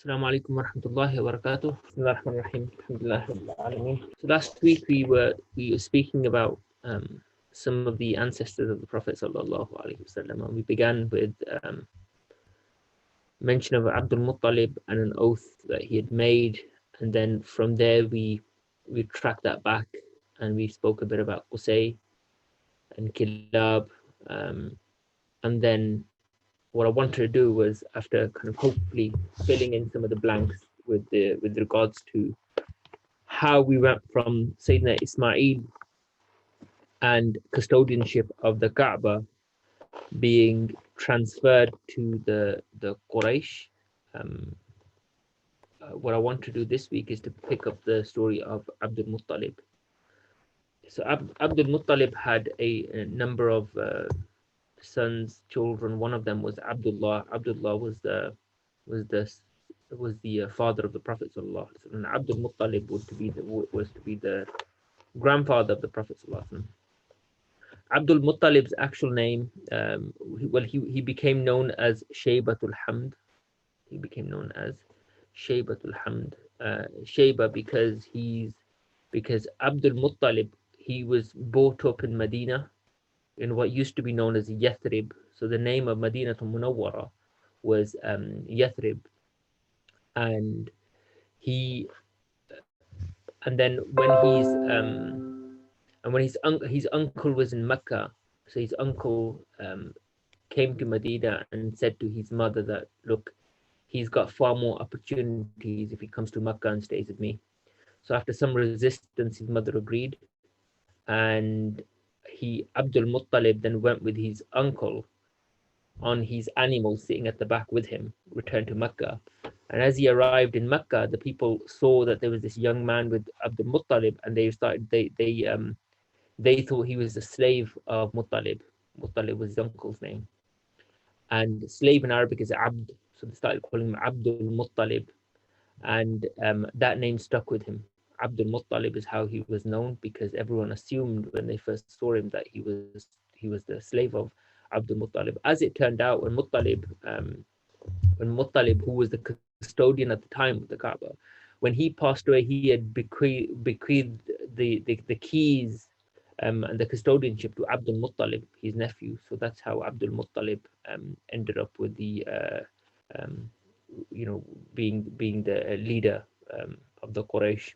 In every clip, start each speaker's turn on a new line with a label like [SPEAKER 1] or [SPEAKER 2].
[SPEAKER 1] Assalamu alaikum wa rahmatullahi wa barakatuh. Bismillahirrahmanirrahim. Alhamdulillah rabbil alameen. So last week we were speaking about some of the ancestors of the Prophet sallallahu alaihi wasallam, and we began with mention of Abdul Muttalib and an oath that he had made, and then from there we tracked that back and we spoke a bit about Qusay and Kilab, and then what I wanted to do was, after kind of hopefully filling in some of the blanks with regards to how we went from Sayyidina Ismail and custodianship of the Kaaba being transferred to the Quraysh. What I want to do this week is to pick up the story of Abdul Muttalib. So Abdul Muttalib had a number of sons, children. One of them was Abdullah. Abdullah was the father of the Prophet sallallahu alaihi wasallam. And Abdul Muttalib was to be the grandfather of the Prophet sallallahu alaihi wasallam. Abdul Muttalib's actual name, he became known as Shaybatul Hamd. He became known as Shaybatul Hamd. Shayba because Abdul Muttalib, he was brought up in Medina, in what used to be known as Yathrib. So the name of Madinatul Munawwara was Yathrib, and then when his uncle was in Mecca, so his uncle came to Medina and said to his mother that, look, he's got far more opportunities if he comes to Mecca and stays with me. So after some resistance, his mother agreed, and Abdul Muttalib then went with his uncle on his animal sitting at the back with him, returned to Mecca. And as he arrived in Mecca, the people saw that there was this young man with Abdul Muttalib, and they thought he was the slave of Muttalib. Muttalib was his uncle's name. And slave in Arabic is Abd, so they started calling him Abdul Muttalib. And that name stuck with him. Abdul Muttalib is how he was known, because everyone assumed when they first saw him that he was the slave of Abdul Muttalib. As it turned out, when Muttalib, who was the custodian at the time of the Kaaba, when he passed away, he had bequeathed the keys and the custodianship to Abdul Muttalib, his nephew. So that's how Abdul Muttalib ended up with the being the leader of the Quraysh.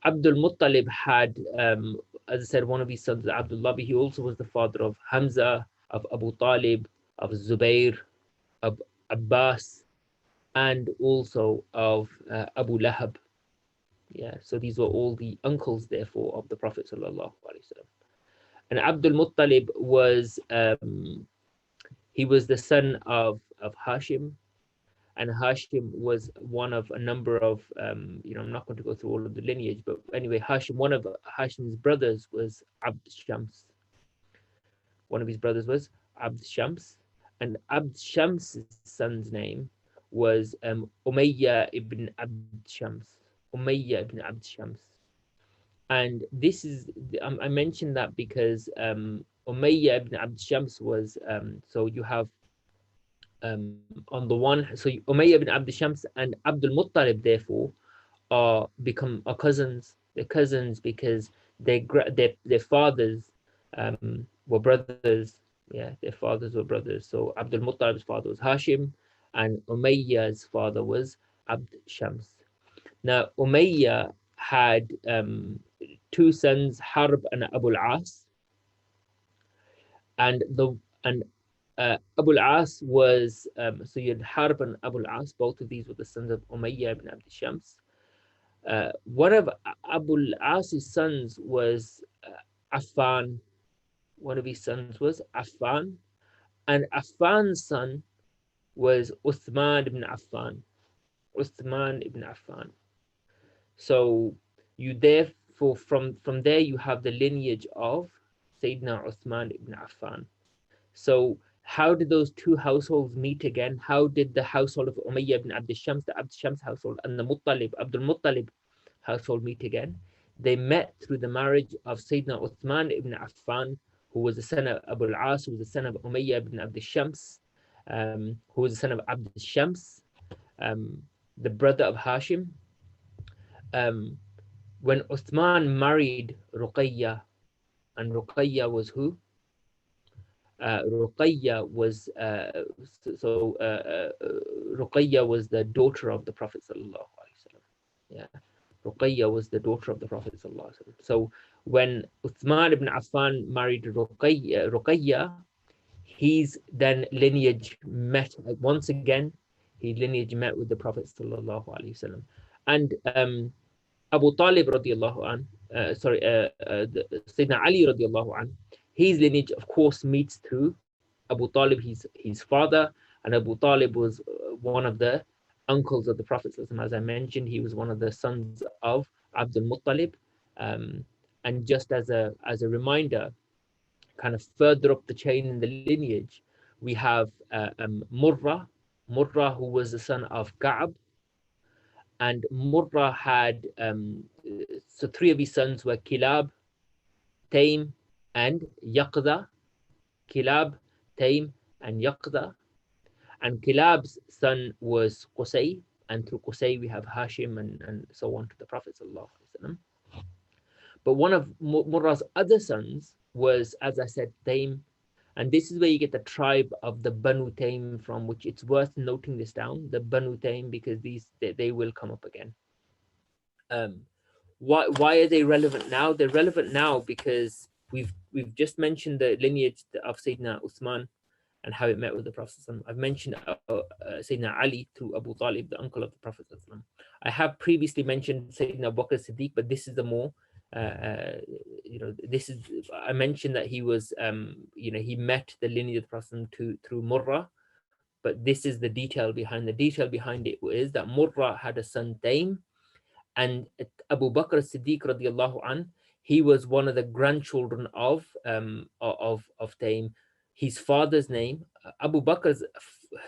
[SPEAKER 1] Abdul Muttalib had, as I said, one of his sons, Abdullah. He also was the father of Hamza, of Abu Talib, of Zubair, of Abbas, and also of Abu Lahab. Yeah, so these were all the uncles, therefore, of the Prophet sallallahu alaihi wasallam. And Abdul Muttalib was he was the son of Hashim. And Hashim was one of a number of, I'm not going to go through all of the lineage, but anyway, one of Hashim's brothers was Abd Shams. One of his brothers was Abd Shams. And Abd Shams' son's name was Umayyah ibn Abd Shams. Umayyah ibn Abd Shams. And this is, I mentioned that because Umayyah ibn Abd Shams was, so you have, on the one, so Umayyah ibn Abd Shams and Abdul Muttalib therefore are cousins. They're cousins because their fathers were brothers. Yeah, their fathers were brothers. So Abdul Muttalib's father was Hashim, and Umayyah's father was Abd Shams. Now Umayyah had two sons, Harb and Abu al-As, and Abu al-As was, so you had Harb and Abu al-As, both of these were the sons of Umayyah ibn Abd Shams. One of Abu al-As's sons was Affan. One of his sons was Affan, and Affan's son was Uthman ibn Affan. Uthman ibn Affan. So you therefore, from there you have the lineage of Sayyidina Uthman ibn Affan. So how did those two households meet again? How did the household of Umayyah ibn Abd Shams, the Abd Shams household, and the Abdul Muttalib household meet again? They met through the marriage of Sayyidina Uthman ibn Affan, who was the son of Abu al-As, who was the son of Umayyah ibn Abd Shams, who was the son of Abd Shams. the brother of Hashim. Um, when Uthman married Ruqayya, and Ruqayya was who? Ruqayya was Ruqayya was the daughter of the Prophet sallallahu alaihi wasallam. Yeah, Ruqayya was the daughter of the Prophet sallallahu alaihi wasallam. So when Uthman ibn Affan married Ruqayya, his then lineage met once again. His lineage met with the Prophet sallallahu alaihi wasallam, and Abu Talib radiallahu an, Sayyidina Ali radiallahu an, his lineage, of course, meets through Abu Talib, his father, and Abu Talib was one of the uncles of the Prophet. As I mentioned, he was one of the sons of Abdul Muttalib. Um, and just as a reminder, kind of further up the chain in the lineage, we have Murrah, who was the son of Ka'b, and Murrah had so three of his sons were Kilab, Taym, and Yaqza. Kilab, Taym, and Yaqza. And Kilab's son was Qusay, and through Qusay we have Hashim and so on to the Prophet sallallahu alaihi wasallam. But one of Murrah's other sons was, as I said, Taym, and this is where you get the tribe of the Banu Taym from, which it's worth noting this down, the Banu Taym, because they will come up again. Why are they relevant now? They're relevant now because we've just mentioned the lineage of Sayyidina Uthman and how it met with the Prophet. I've mentioned Sayyidina Ali through Abu Talib, the uncle of the Prophet. I have previously mentioned Sayyidina Abu Bakr Siddiq, but this is the more, this is, I mentioned that he was, he met the lineage of the Prophet through Murrah, but this is the detail behind. The detail behind it is that Murrah had a son, Taym, and Abu Bakr Siddiq radiallahu an, he was one of the grandchildren of Taym. His father's name, Abu Bakr's,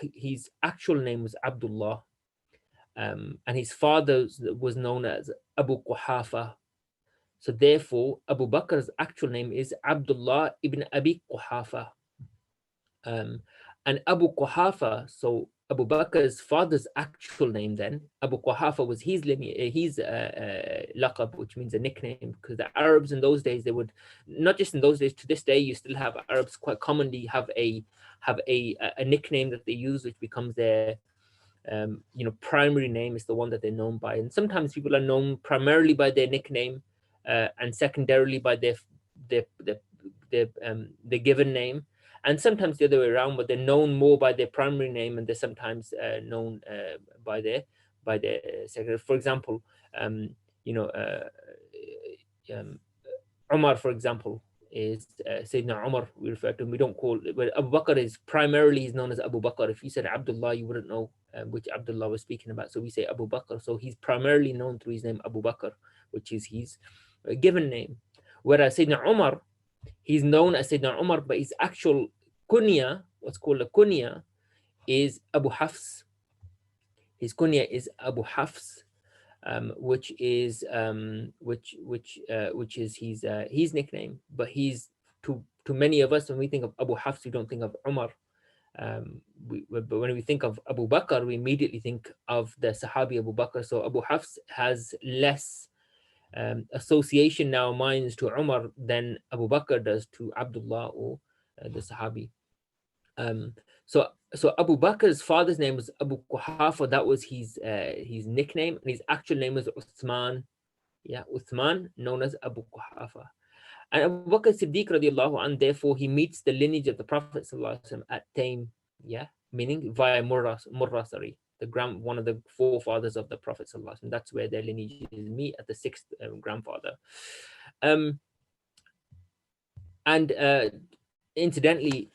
[SPEAKER 1] his actual name was Abdullah, and his father was known as Abu Quhafa. So therefore, Abu Bakr's actual name is Abdullah ibn Abi Quhafa. And Abu Quhafa, so Abu Bakr's father's actual name then, Abu Quhafa was his laqab, which means a nickname, because the Arabs in those days, they would, not just in those days, to this day, you still have Arabs quite commonly have a nickname that they use, which becomes their primary name, is the one that they're known by. And sometimes people are known primarily by their nickname, and secondarily by their given name. And sometimes the other way around, but they're known more by their primary name, and they're sometimes known by their secondary. For example, Umar, for example, is Sayyidina Umar. We refer to him. We don't call it. But Abu Bakr is primarily, he's known as Abu Bakr. If you said Abdullah, you wouldn't know which Abdullah we're speaking about. So we say Abu Bakr. So he's primarily known through his name Abu Bakr, which is his given name. Whereas Sayyidina Umar, he's known as Sayyidina Umar, but his actual kunya, what's called a kunya, is Abu Hafs. His kunya is Abu Hafs, which is his nickname. But he's to many of us, when we think of Abu Hafs, we don't think of Umar. But when we think of Abu Bakr, we immediately think of the Sahabi Abu Bakr. So Abu Hafs has less association in our minds to Umar than Abu Bakr does to Abdullah or the Sahabi. So Abu Bakr's father's name was Abu Quhafa. That was his nickname, and his actual name was Uthman. Yeah, Uthman, known as Abu Quhafa. And Abu Bakr Siddiq radiallahu anh, therefore he meets the lineage of the Prophet sallallahu alaihi wasallam at Taym, yeah, meaning via Murrah, one of the forefathers of the Prophet sallallahu alaihi wasallam. That's where their lineages meet, at the sixth grandfather. Incidentally,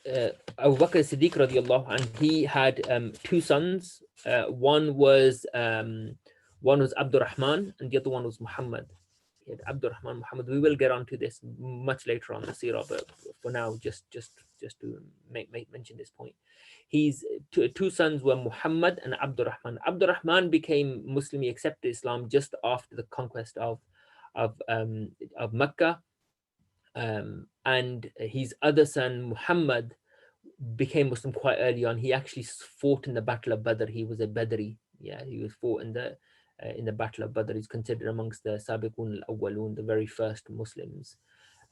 [SPEAKER 1] Abu Bakr Siddiq radiallahu anh, he had two sons. One was Abdurrahman, and the other one was Muhammad. He had Abdurrahman, Muhammad. We will get onto this much later on the Sira, but for now, just to mention this point. His two sons were Muhammad and Abdurrahman. Abdurrahman became Muslim. He accepted Islam just after the conquest of Mecca. And his other son Muhammad became Muslim quite early on. He actually fought in the Battle of Badr. He was a Badri. Yeah, he was fought in the Battle of Badr. He's considered amongst the Sabiqun al-Awwalun, the very first Muslims.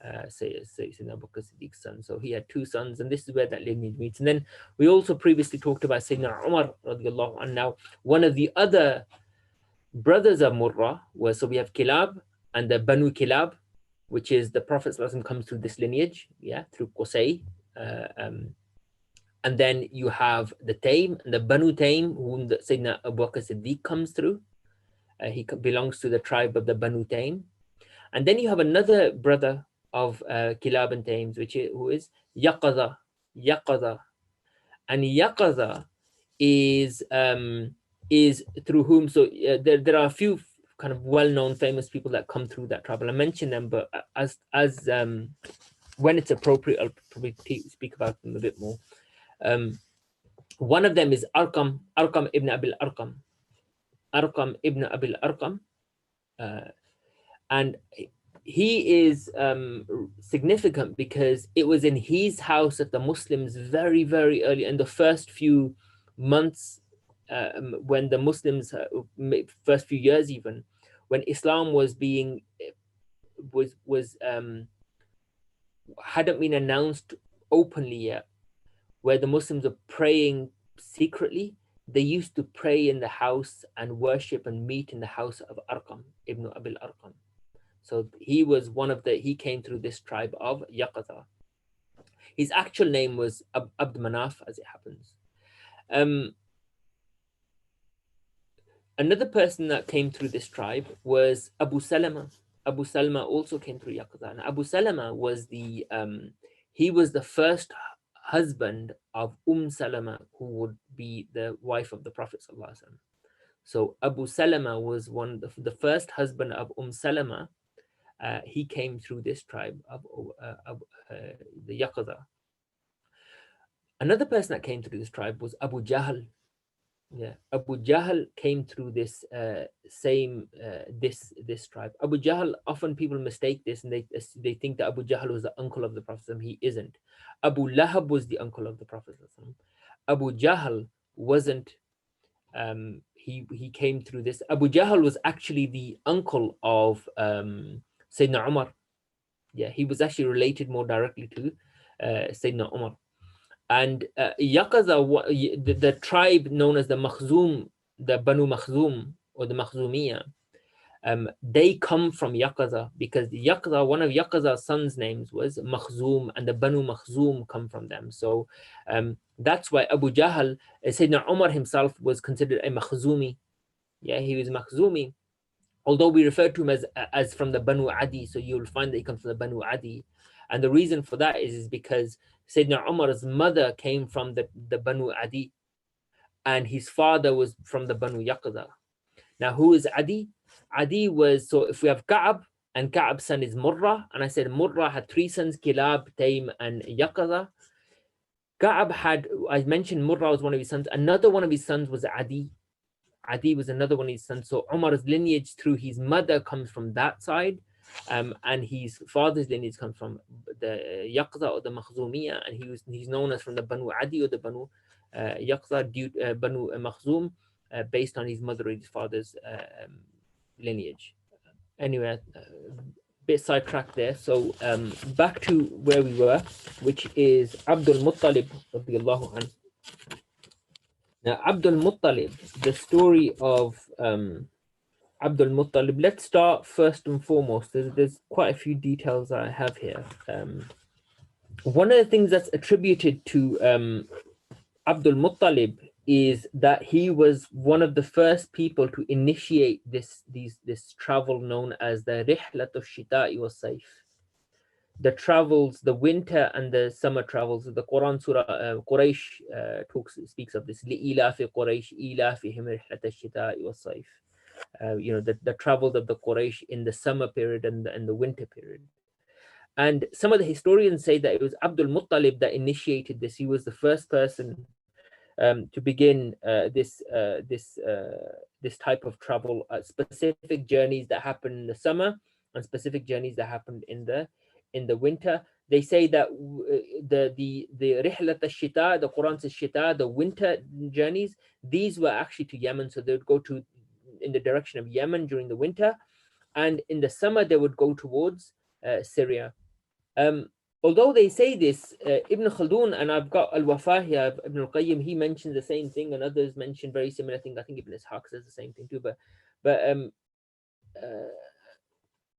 [SPEAKER 1] Sayyidina Abu Bakr Siddiq's son. So he had two sons, and this is where that lineage meets. And then we also previously talked about Sayyidina Umar radiallahu anhu. Now, one of the other brothers of Murrah was, so we have Kilab and the Banu Kilab, which is the Prophet ﷺ comes through this lineage, yeah, through Qusay. And then you have the Taym and the Banu Taym, whom the Sayyidina Abu Bakr Siddiq comes through. He belongs to the tribe of the Banu Taym. And then you have another brother of Kilab and Tayms, who is Yaqaza. And Yaqaza is through whom, so there are a few kind of well-known famous people that come through that tribe. I mention them, but as when it's appropriate, I'll probably speak about them a bit more. One of them is Arqam ibn Abil Arqam. Arqam ibn Abil Arqam. And he is significant because it was in his house that the Muslims very, very early, in the first few months, when the Muslims, first few years even, when Islam was being, hadn't been announced openly yet, where the Muslims are praying secretly, they used to pray in the house and worship and meet in the house of Arqam ibn Abil Arqam. So he was he came through this tribe of Yaqaza. His actual name was Abd Manaf, as it happens. Another person that came through this tribe was Abu Salama. Abu Salama also came through Yaqaza. And Abu Salama was he was the first husband of Salama, who would be the wife of the Prophet ﷺ. So Abu Salama was one of the first husband of Salama. He came through this tribe of the Yaqaza. Another person that came through this tribe was Abu Jahl. Yeah, Abu Jahl came through this this tribe. Abu Jahl, often people mistake this and they think that Abu Jahl was the uncle of the Prophet. He isn't. Abu Lahab was the uncle of the Prophet. Abu Jahl wasn't. He came through this. Abu Jahl was actually the uncle of Sayyidina Umar. Yeah, he was actually related more directly to Sayyidina Umar. And Yaqaza, the tribe known as the Makhzum, the Banu Makhzum or the Makhzumiyya, they come from Yaqaza because Yaqaza, one of Yaqaza's sons' names was Makhzum, and the Banu Makhzum come from them. So that's why Abu Jahl, Sayyidina Umar himself was considered a Makhzumi. Yeah, he was Makhzumi. Although we refer to him as from the Banu Adi, so you'll find that he comes from the Banu Adi. And the reason for that is because Sayyidina Umar's mother came from the Banu Adi, and his father was from the Banu Yaqaza. Now, who is Adi? Adi was, so if we have Ka'ab, and Ka'ab's son is Murrah, and I said Murrah had three sons, Kilab, Taym, and Yaqaza. Ka'ab had, I mentioned Murrah was one of his sons. Another one of his sons was Adi. Adi was another one of his sons. So Umar's lineage through his mother comes from that side, and his father's lineage comes from the Yaqza or the Makhzumiyya, and he's known as from the Banu Adi or the Banu Yaqza, Banu Makhzum, based on his mother or his father's lineage. Anyway, bit sidetracked there. So back to where we were, which is Abdul Muttalib radiyallahu anhu. Now, Abdul Muttalib, the story of Abdul Muttalib, let's start first and foremost. There's quite a few details I have here. One of the things that's attributed to Abdul Muttalib is that he was one of the first people to initiate this travel known as the Rihlat al-Shita'i was-Sayf. The travels, the winter and the summer travels. The Quran Surah Quraysh speaks of this. لِإِلَافِ قُرَيْشِ إِلَافِهِمْ رِحْلَةَ الشِّتَاءِ وَالصَّيْفِ. The travels of the Quraysh in the summer period and the winter period. And some of the historians say that it was Abdul Muttalib that initiated this. He was the first person to begin this type of travel, specific journeys that happen in the summer and specific journeys that happened in the winter. They say that the rihlat al-shita, the Quran says shita, the winter journeys, these were actually to Yemen. So they would go to in the direction of Yemen during the winter, and in the summer they would go towards Syria. Um, Although they say this, Ibn Khaldun, and I've got Al-Wafa here, Ibn al-Qayyim, he mentions the same thing, and others mention very similar things. I think Ibn Ishaq says the same thing too. But uh,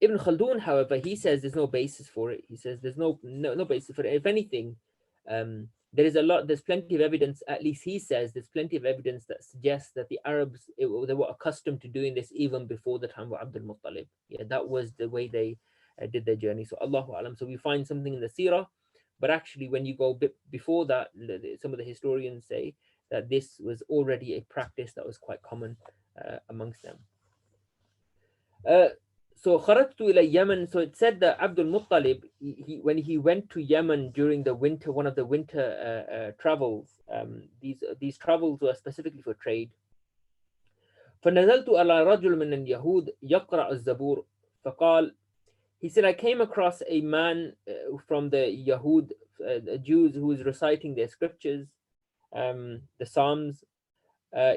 [SPEAKER 1] Ibn Khaldun, however, he says there's no basis for it. He says there's no basis for it. If anything, there's plenty of evidence, at least he says, there's plenty of evidence that suggests that the Arabs, they were accustomed to doing this even before the time of Abdul Muttalib. Yeah, that was the way they did their journey. So Allahu Alam. So we find something in the Sira, but actually when you go a bit before that, some of the historians say that this was already a practice that was quite common amongst them. So kharajtu ila Yemen. So it said that Abdul Muttalib, when he went to Yemen during the winter, one of the winter travels, these travels were specifically for trade. فنزلت على رجل من اليهود يقرأ الزبور فقال, he said, I came across a man from the Yahud, Jews, who was reciting their scriptures, the Psalms.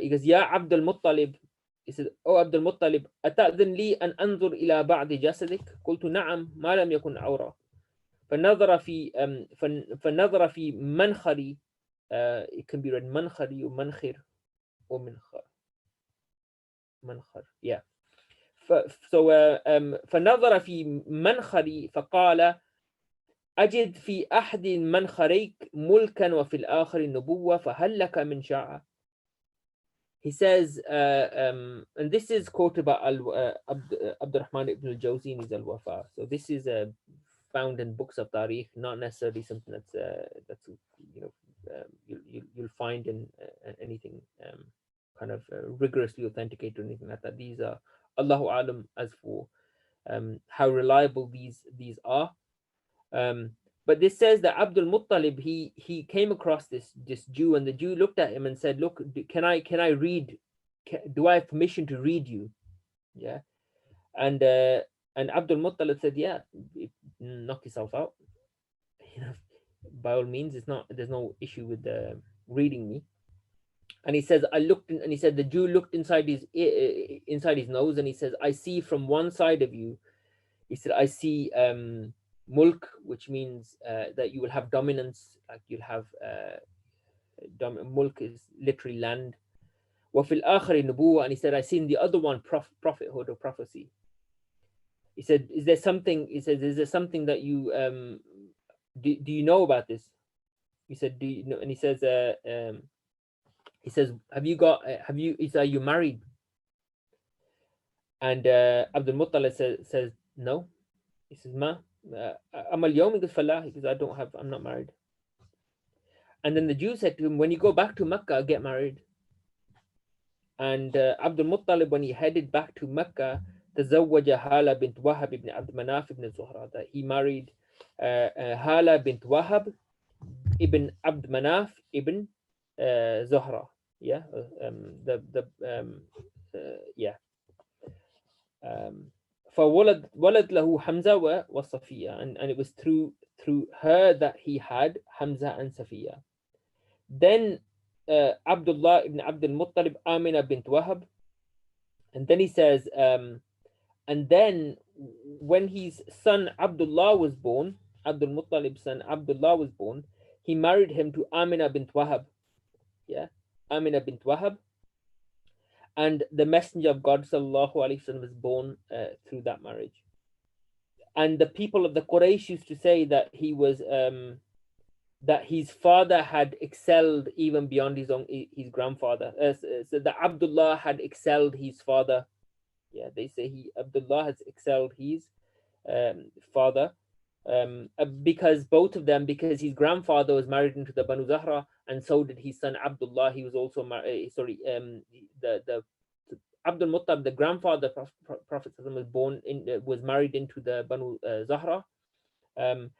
[SPEAKER 1] He goes, Ya Abdul Muttalib. He said, Oh Abdul Muttalib, أتأذن لي أن أنظر إلى بعض جسدك؟ قلت نعم ما لم يكن عورة. فنظر في منخري. It can be read منخري or منخر or منخر. منخر, yeah. فنظر في منخري فقال أجد في أحد منخريك ملكا وفي الآخر النبوة فهل لك من شاعة. He says, and this is quoted by Abdurrahman ibn al-Jawzi in his Al-Wafa. So this is found in books of Tariq, not necessarily something that's you'll find in anything kind of rigorously authenticated or anything like that. These are Allahu Alam as for how reliable these are. But this says that Abdul Muttalib, he came across this Jew, and the Jew looked at him and said, look, can I read, do I have permission to read you? Yeah. And Abdul Muttalib said, yeah, knock yourself out. By all means, there's no issue with reading me. And he says, and he said the Jew looked inside his nose, and he says, I see from one side of you, he said, I see mulk, which means that you will have dominance, like you'll have mulk is literally land. وَفِي الْآخَرِ نُبُوَّةٌ, and he said, I see in the other one prophethood or prophecy. He said, is there something that you do you know about this? He said, do you know? And he says, are you married? And Abdul Muttalib says no. He says, Ma, Amal Yawm, because I'm not married. And then the Jew said to him, when you go back to Mecca, get married. And Abdul Muttalib, when he headed back to Mecca, تزوج Hala bint Wahab ibn Abd Manaf ibn Zuhra, that he married Hala bint Wahab ibn Abd Manaf ibn Zuhra. Yeah, yeah. فولد له حمزة وصفية, and it was through her that he had Hamza and Safiya. Then Abdullah ibn Abdul Muttalib Amina bint Wahab, and then he says, and then when his son Abdullah was born, Abdul Muttalib's son Abdullah was born, he married him to Amina bint Wahab. Yeah, Amina bint Wahab. And the Messenger of God sallallahu alaihi wasallam was born through that marriage. And the people of the Quraysh used to say that he was that his father had excelled even beyond his grandfather. So that Abdullah had excelled his father. Yeah, they say Abdullah has excelled his father, because both of them, because his grandfather was married into the Banu Zahra, and so did his son Abdullah. He was also the Abdul Muttalib, the grandfather of Prophet was married into the Banu Zahra, and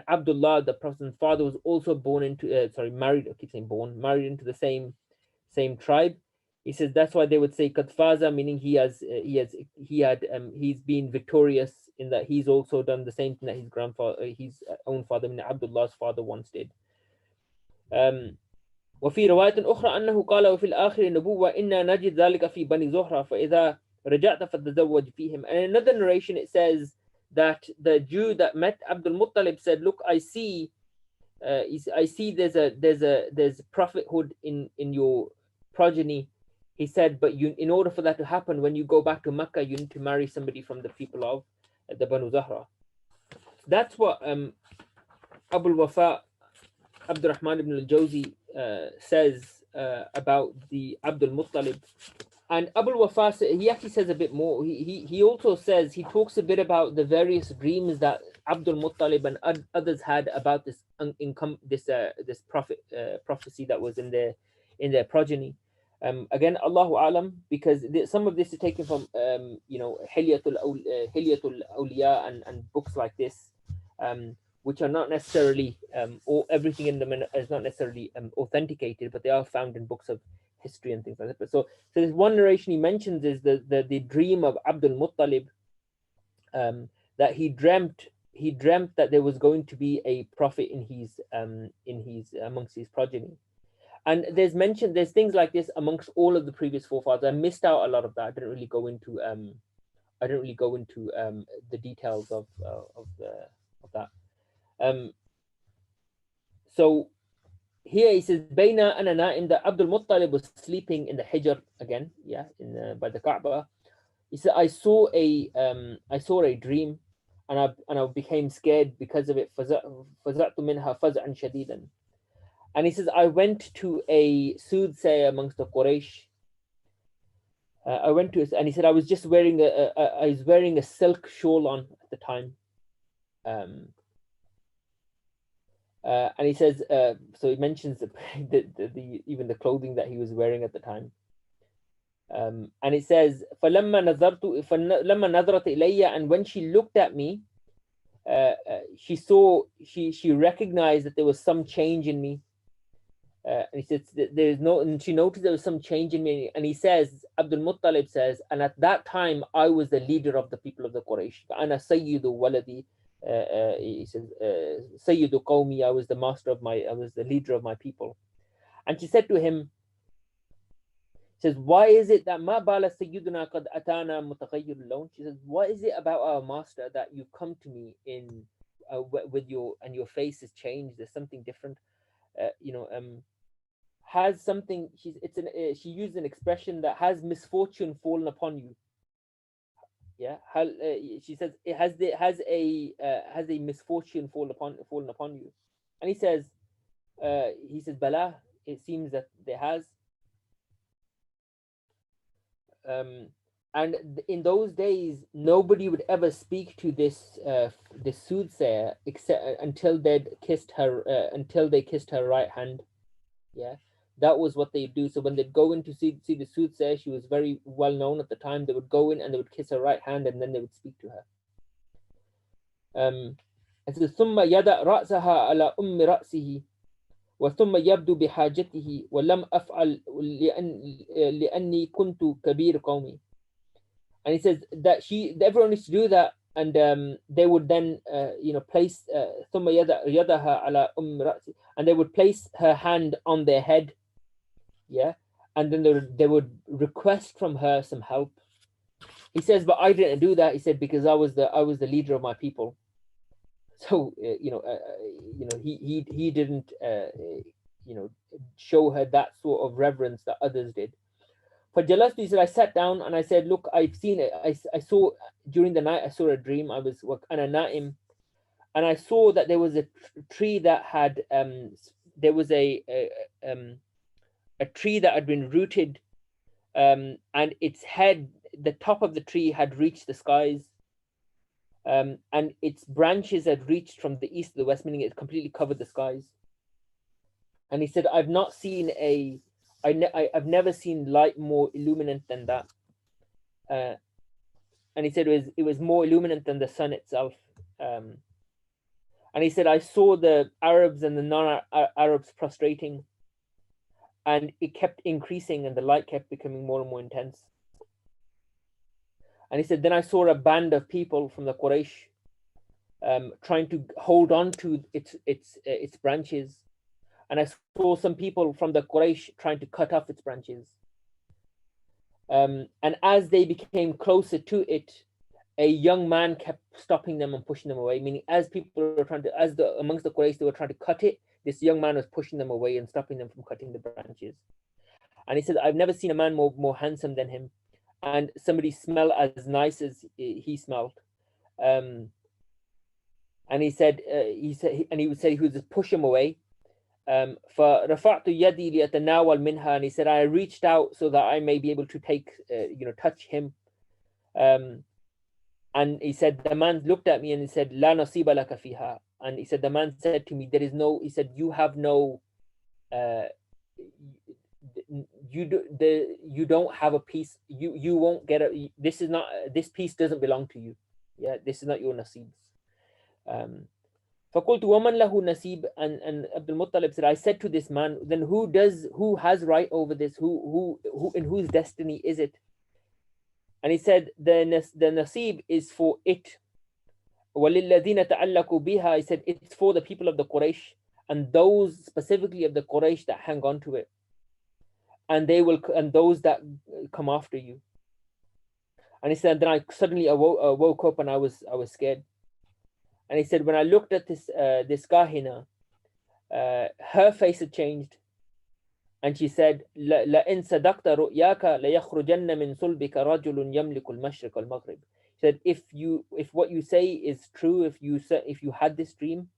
[SPEAKER 1] Abdullah, the Prophet's father, was also born into married. I keep saying born, married into the same tribe. He says that's why they would say qad faza, meaning he's been victorious, in that he's also done the same thing that his grandfather, his own father, meaning Abdullah's father, once did. وفي رواية أخرى أنه قال وفي الآخر النبوة إنا نجد ذلك في بني زهرة فإذا رجعت فتزوج فيهم. And in another narration it says that the Jew that met Abdul Muttalib said, look, I see there's prophethood in your progeny. He said, but in order for that to happen, when you go back to Mecca, you need to marry somebody from the people of the Banu Zahra. That's what Abu al-Wafa Abdurrahman ibn al-Jawzi says about the Abdul Muttalib. And Abu al-Wafa, he actually says a bit more. He also says, he talks a bit about the various dreams that Abdul Muttalib and others had about this prophecy that was in their progeny. Again, Allahu Alam, because some of this is taken from Hilyatul Awliya and books like this, which are not necessarily or everything in them is not necessarily authenticated, but they are found in books of history and things like that. But so there's one narration he mentions is the dream of Abdul Muttalib, that he dreamt that there was going to be a prophet in his amongst his progeny. And there's things like this amongst all of the previous forefathers. I missed out a lot of that. I didn't really go into the details of that. So here he says, Baina ana na'im, that Abdul Muttalib was sleeping in the Hijr again, by the Kaaba. He said, I saw a dream, and I became scared because of it. فَزَعْتُ مِنْهَا فَزْعًا شَدِيدًا. And he says, I went to a soothsayer amongst the Quraysh. And he said, I was just wearing a silk shawl on at the time. And he says, so he mentions even the clothing that he was wearing at the time. And it says, فَلَمَّا نَظَرَتْ إِلَيَّ, and when she looked at me, she recognized that there was some change in me. And he says, and she noticed there was some change in me. And he says, Abdul Muttalib says, and at that time I was the leader of the people of the Quraysh. أَنَا سَيِّدُ وَلَدِي. He says, Sayyidu Qawmi, I was the leader of my people. And she said to him, says, why is it that ma bala sayyiduna qad atana mutaghayyir al-lawn? She says, what is it about our master that you come to me in with your face is changed? There's something different. Has something? She used an expression that has misfortune fallen upon you. Yeah, she says it has a misfortune fallen upon you, and he says Bala, it seems that there has. And in those days, nobody would ever speak to this soothsayer except until they kissed her right hand. Yeah, that was what they do. So when they'd go in to see the soothsayer, she was very well known at the time. They would go in and they would kiss her right hand, and then they would speak to her. And so ثم يدع رأسها على أم رأسه وثم يبدو بحاجته ولم أفعل لأني كنت كبير قومي. And he says that everyone needs to do that, and they would then place ثم يدها على أم رأسه, and they would place her hand on their head, and then they would request from her some help. He says, but I didn't do that. He said, because I was the leader of my people. So he didn't show her that sort of reverence that others did. For Jalastu, he said, I sat down and I said, look, I've seen it. I saw during the night, I saw a dream. I was ana na'im, and I saw that there was a tree that had there was a tree that had been rooted, and its head, the top of the tree had reached the skies, and its branches had reached from the east to the west, meaning it completely covered the skies. And he said, I've never seen light more illuminant than that. And he said it was more illuminant than the sun itself. And he said, I saw the Arabs and the non-Arabs prostrating. and it kept increasing, and the light kept becoming more and more intense. And he said, then I saw a band of people from the Quraysh trying to hold on to its branches, and I saw some people from the Quraysh trying to cut off its branches. And as they became closer to it, a young man kept stopping them and pushing them away. Meaning, as people were trying to, amongst the Quraysh, they were trying to cut it. This young man was pushing them away and stopping them from cutting the branches. And he said, I've never seen a man more handsome than him, and somebody smell as nice as he smelled. And he said, and he would say he would just push him away. فَرَفَعْتُ يَدِي لِيَتَنَاوَلْ مِنْهَا, and he said, I reached out so that I may be able to take, touch him. And he said, the man looked at me and he said, لَا نَصِيبَ لَكَ فِيهَا. And he said, the man said to me, there is no, he said, you have no, you don't have a piece, you won't get a, this piece doesn't belong to you. Yeah, this is not your nasibs. فَقُلْتُ وَمَنْ لَهُ نَصِيب, and Abdul Muttalib said, I said to this man, then who has right over this? Who in whose destiny is it? And he said, the nasib is for it. وَلِلَّذِينَ تَعَلَّقُوا بِهَا, he said, it's for the people of the Quraysh, and those specifically of the Quraysh that hang on to it, and those that come after you. And he said, then I suddenly woke up and I was scared. And he said, when I looked at this Kahina, her face had changed, and she said, لَإِن صَدَقْتَ رُؤْيَاكَ لَيَخْرُجَنَّ مِنْ صُلْبِكَ رَجُلٌ يَمْلِكُ الْمَشْرِقَ وَالْمَغْرِبَ. She said, if what you say is true, if you had this dream,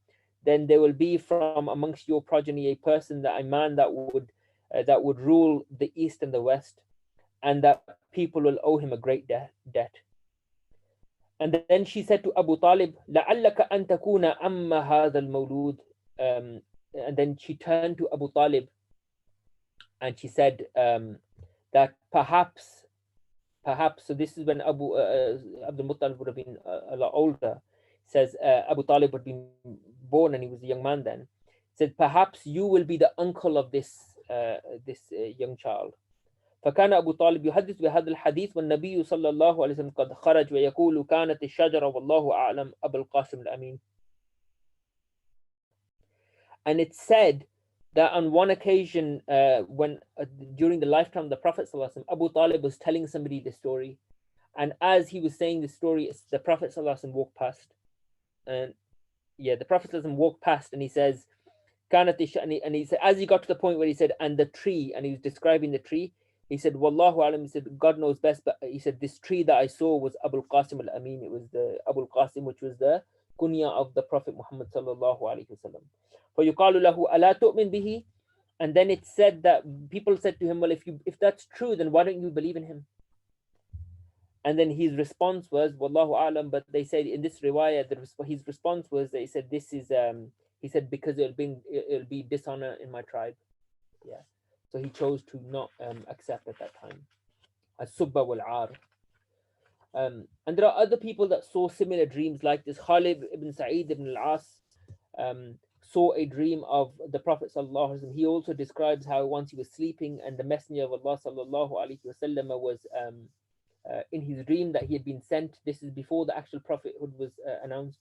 [SPEAKER 1] then there will be from amongst your progeny a man that would rule the east and the west, and that people will owe him a great debt. And then she said to Abu Talib, لَعَلَّكَ أَن تَكُونَ أَمَّ هَذَا الْمَوْلُودِ. And then she turned to Abu Talib and she said that perhaps, so this is when Abdul Muttalib would have been a lot older. Says Abu Talib would be born and he was a young man then. Said, perhaps you will be the uncle of this young child. فكان أبو طالب يحدث بهذا الحديث والنبي صلى الله عليه وسلم قد خرج ويقول كانت الشجرة والله أعلم أبو القاسم الأمين. And it's said that on one occasion, when during the lifetime of the Prophet صلى الله عليه وسلم, Abu Talib was telling somebody the story, and as he was saying the story, the Prophet صلى الله عليه وسلم walked past, and the Prophet صلى الله عليه وسلم walked past, and he says, كانت and he said, as he got to the point where he said, and the tree, and he was describing the tree. He said, Wallahu alam, he said, God knows best, but he said, this tree that I saw was Abul Qasim al-Amin. It was the Abul Qasim, which was the kunya of the Prophet Muhammad sallallahu alayhi wa sallam. فَيُقَالُ لَهُ أَلَا تُؤْمِن بِهِ. And then it said that people said to him, well, if that's true, then why don't you believe in him? And then his response was, Wallahu alam, but they said in this riwayah, his response was, they said, this is, he said, because it'll be dishonor in my tribe. Yeah. So he chose to not accept at that time. As-subba wal-ar. And there are other people that saw similar dreams like this. Khalid ibn Sa'id ibn al-As saw a dream of the Prophet sallallahu alaihi wasallam. He also describes how once he was sleeping and the Messenger of Allah sallallahu alaihi wasallam was in his dream that he had been sent. This is before the actual prophethood was announced.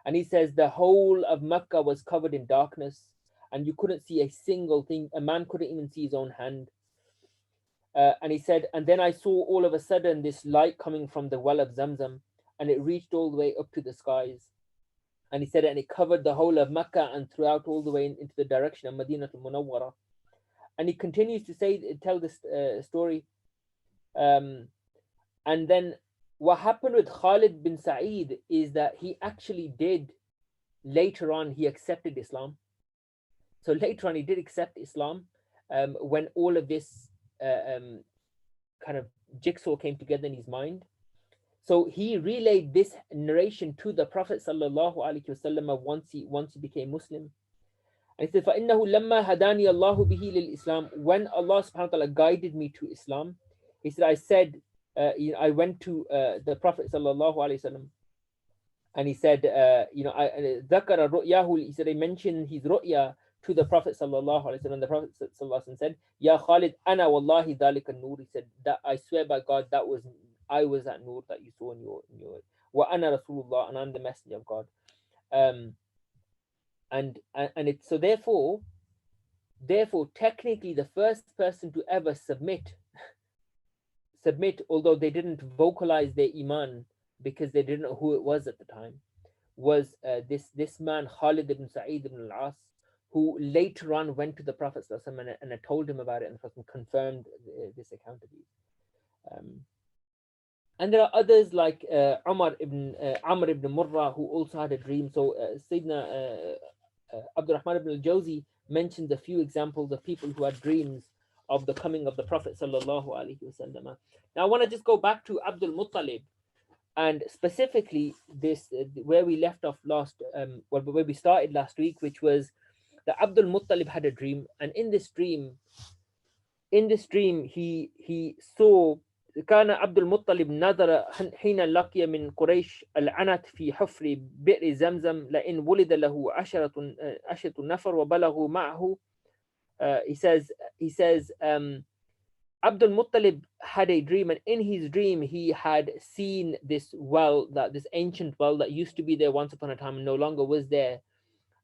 [SPEAKER 1] And he says the whole of Mecca was covered in darkness, and you couldn't see a single thing. A man couldn't even see his own hand. And he said, and then I saw all of a sudden this light coming from the well of Zamzam, and it reached all the way up to the skies. And he said, and it covered the whole of Mecca and throughout all the way into the direction of Madinatul Munawwara. And he continues to tell this story. And then what happened with Khalid bin Sa'id is that he actually did, later on, he accepted Islam. So later on, he did accept Islam when all of this kind of jigsaw came together in his mind. So he relayed this narration to the Prophet sallallahu alaihi wasallam once he became Muslim. And he said, فَإِنَّهُ لَمَّا هَدَانِيَ اللَّهُ بِهِ لِلْإِسْلَامِ. When Allah subhanahu wa ta'ala guided me to Islam, he said, I went to the Prophet sallallahu alaihi wasallam, and he said, ذَكَرَ رُؤْيَاهُ. He said, I mentioned his ru'ya to the Prophet sallallahu alaihi wasallam. The Prophet sallallahu alaihi wasallam said, "Ya Khalid, ana wallahi dhalika nur." He said that I swear by God, I was that nur that you saw in your wa ana Rasulullah, and I'm the messenger of God. Um, and it's so therefore technically the first person to ever submit, although they didn't vocalize their iman because they didn't know who it was at the time, was this man Khalid ibn Sa'id ibn al-As, who later on went to the Prophet and told him about it, and the Prophet confirmed this account of it. And there are others like Amr ibn Murrah, who also had a dream. So Sayyidina Abdurrahman ibn al-Jawzi mentions a few examples of people who had dreams of the coming of the Prophet sallallahu alaihi wasallam. Now I want to just go back to Abdul Muttalib, and specifically this where we left off where we started last week, which was that Abdul Muttalib had a dream, and in this dream he saw كان عبد المطلب نظر حين لقي من قريش العنت في حفر بئر زمزم لئن ولد له عشرة نفر وبلغوا معه. He says Abdul Muttalib had a dream, and in his dream he had seen this ancient well that used to be there once upon a time and no longer was there,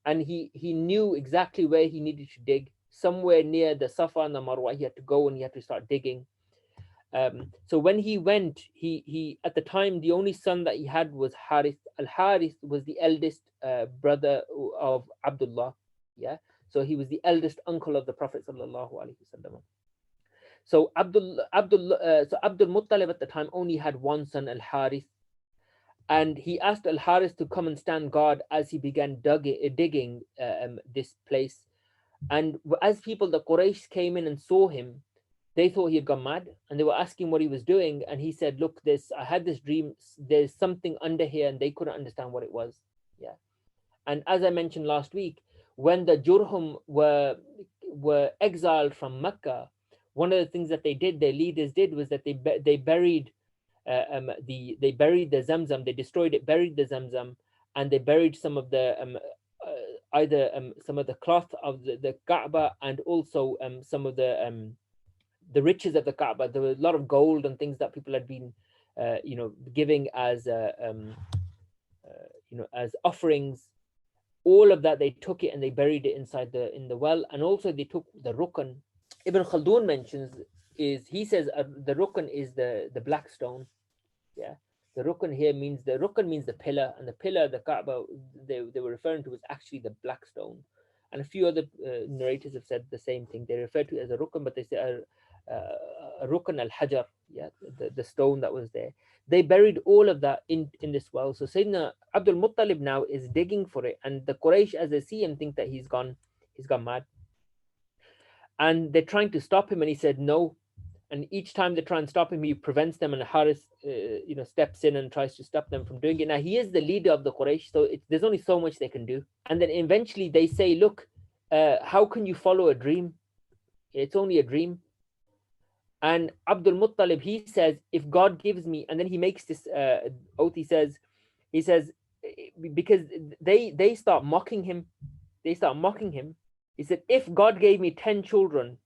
[SPEAKER 1] and he knew exactly where he needed to dig, somewhere near the Safa and the Marwa. He had to go and he had to start digging. So when he went, he at the time the only son that he had was Harith. Al Harith was the eldest brother of Abdullah. Yeah, so he was the eldest uncle of the Prophet sallallahu alaihi wasallam. So Abdul Muttalib at the time only had one son, Al Harith, and he asked Al Harith to come and stand guard as he began digging this place. And as people, the Quraysh, came in and saw him, they thought he had gone mad, and they were asking what he was doing. And he said, "Look, I had this dream. There's something under here," and they couldn't understand what it was. Yeah, and as I mentioned last week, when the Jurhum were exiled from Mecca, one of the things that their leaders did, was that they buried they buried the Zamzam. They destroyed it, buried the Zamzam, and they buried some of the either some of the cloth of the Kaaba, and also some of the riches of the Kaaba. There was a lot of gold and things that people had been giving as as offerings. All of that, they took it and they buried it in the well. And also they took the Rukn. Ibn Khaldun mentions, he says the Rukn is the black stone. Yeah, the Rukn here means the pillar, and the pillar of the Kaaba they were referring to was actually the black stone. And a few other narrators have said the same thing. They refer to it as a Rukn, but they say a Rukn al-Hajar, yeah, the stone that was there. They buried all of that in this well. So Sayyidina Abdul Muttalib now is digging for it, and the Quraysh, as they see him, think that he's gone mad, and they're trying to stop him, and he said no. And each time they try and stop him, he prevents them, and Harith steps in and tries to stop them from doing it. Now he is the leader of the Quraysh, so there's only so much they can do. And then eventually they say, "Look, how can you follow a dream? It's only a dream." And Abdul Muttalib, he says, "If God gives me," and then he makes this oath. He says, because they start mocking him. He said, "If God gave me 10 children,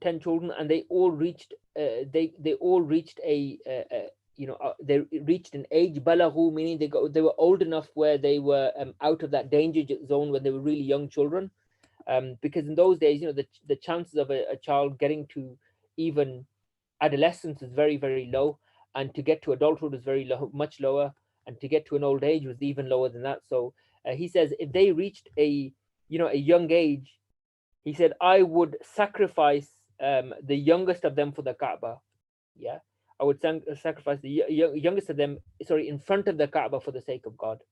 [SPEAKER 1] ten children, and they all reached they all reached they reached an age, balaghu, meaning they were old enough where they were out of that danger zone when they were really young children." Because in those days, the chances of a child getting to even adolescence is very, very low, and to get to adulthood is very low, much lower, and to get to an old age was even lower than that. So he says, if they reached a young age, he said, I would sacrifice the youngest of them for the Kaaba. Yeah, I would sacrifice the youngest of them, in front of the Kaaba for the sake of God.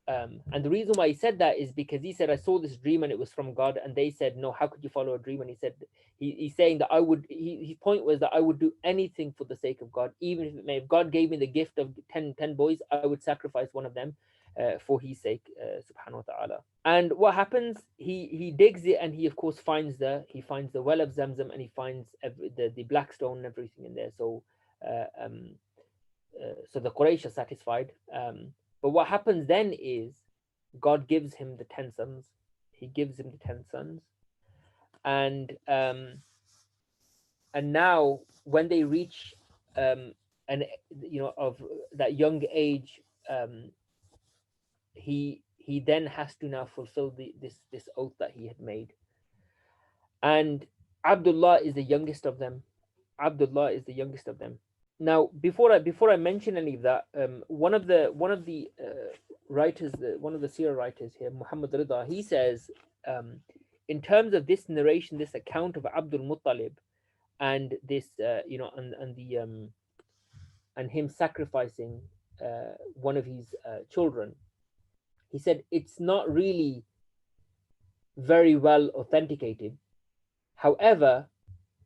[SPEAKER 1] And the reason why he said that is because he said, I saw this dream and it was from God. And they said, no, how could you follow a dream? And he said, he's saying that his point was that I would do anything for the sake of God, even if God gave me the gift of 10 boys, I would sacrifice one of them for his sake, subhanahu wa ta'ala. And what happens, he digs it, and he of course finds the well of Zamzam, and he finds the black stone and everything in there. So so the Quraysh are satisfied. But what happens then is God gives him the 10 sons. He gives him the 10 sons, and now when they reach and of that young age, um, he then has to now fulfill this oath that he had made. And Abdullah is the youngest of them. Abdullah is the youngest of them. Now, before I mention any of that, one of the writers, one of the Sira writers here, Muhammad Rida, he says, um, in terms of this narration, this account of Abdul Muttalib, and this, and him sacrificing one of his children, he said it's not really very well authenticated. However,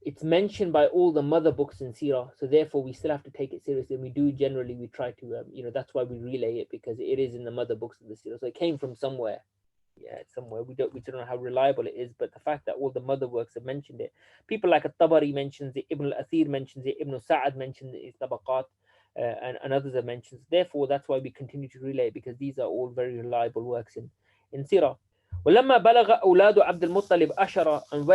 [SPEAKER 1] it's mentioned by all the mother books in Sirah, so therefore we still have to take it seriously. And we try to, that's why we relay it, because it is in the mother books of the Sirah. So it came from somewhere. Yeah, it's somewhere. We don't know how reliable it is, but the fact that all the mother works have mentioned it. People like At-Tabari mentions it, Ibn al-Athir mentions it, Ibn Sa'ad mentions it, Tabaqat, and others have mentioned it. Therefore, that's why we continue to relay it, because these are all very reliable works in Sirah. ولما بلغ أولاد عبد المطلب أشرة, and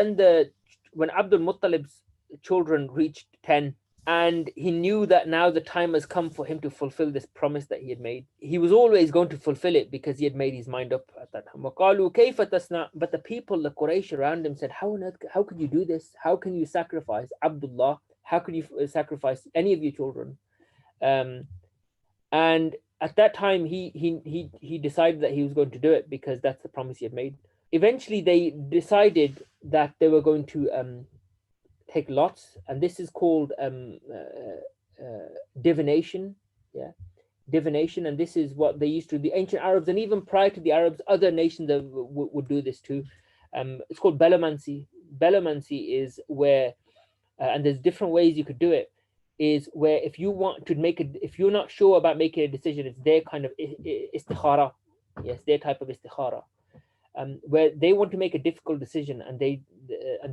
[SPEAKER 1] when Abdul Muttalib's children reached 10, and he knew that now the time has come for him to fulfill this promise that he had made. He was always going to fulfill it because he had made his mind up at that time. وقالوا كيف تصنع, but the people, the Quraysh around him, said, how on earth, how could you do this? How can you sacrifice Abdullah? How could you sacrifice any of your children? And at that time, he decided that he was going to do it because that's the promise he had made. Eventually, they decided that they were going to take lots, and this is called divination. Yeah, divination, and this is what they used to. The ancient Arabs, and even prior to the Arabs, other nations would do this too. It's called belomancy. Belomancy is where, and there's different ways you could do it. Is where if you want to if you're not sure about making a decision, it's their kind of istikhara. Yes, their type of istikhara. Where they want to make a difficult decision, and they